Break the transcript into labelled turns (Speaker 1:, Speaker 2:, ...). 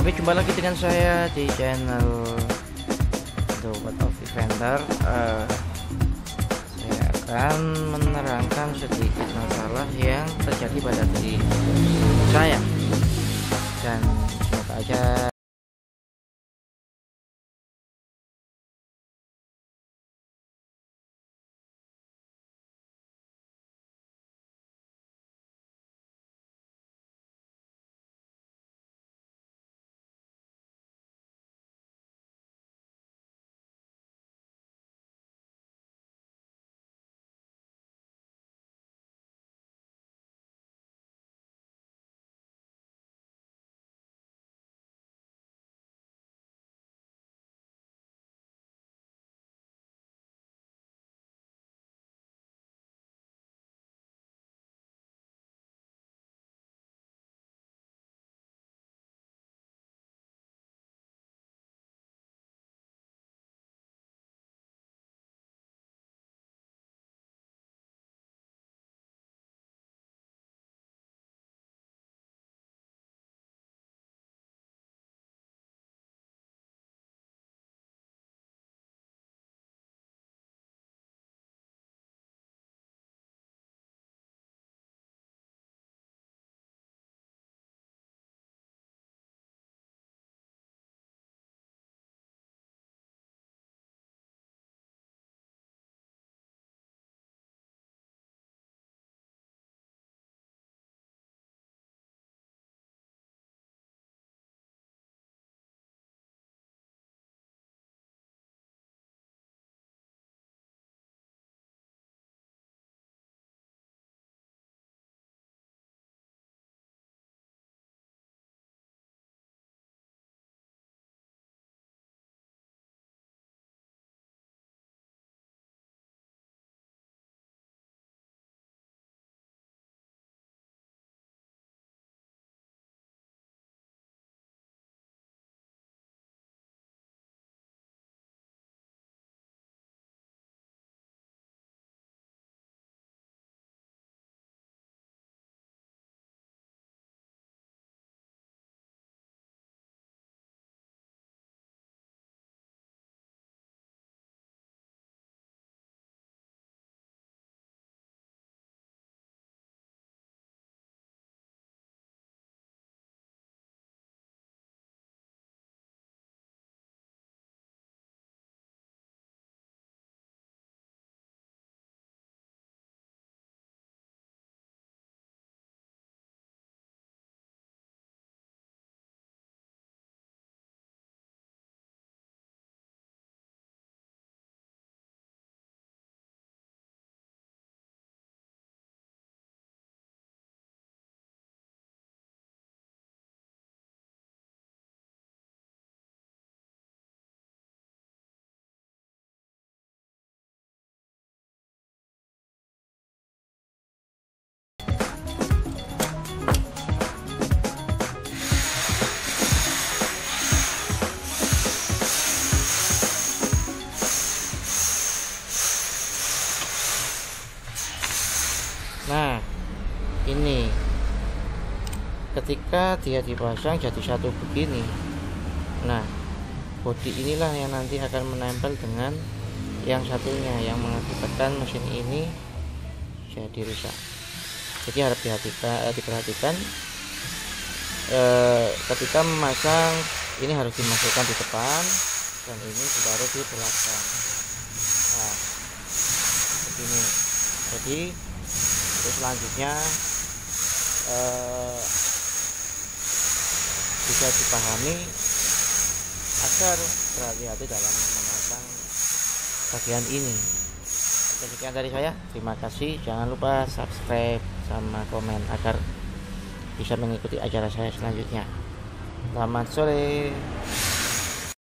Speaker 1: Oke, jumpa lagi dengan saya di channel The World of Inventor. Saya akan menerangkan sedikit masalah yang terjadi pada diri saya, dan semoga aja nah ini ketika dia dipasang jadi satu begini. Nah, bodi inilah yang nanti akan menempel dengan yang satunya, yang mengakibatkan mesin ini jadi rusak. Jadi harus diperhatikan ketika memasang, ini harus dimasukkan di depan dan ini baru di belakang. Nah, begini. Jadi selanjutnya bisa dipahami agar berhati-hati dalam memasang bagian ini. Sekian dari saya, terima kasih. Jangan lupa subscribe sama komen agar bisa mengikuti acara saya selanjutnya. Selamat sore.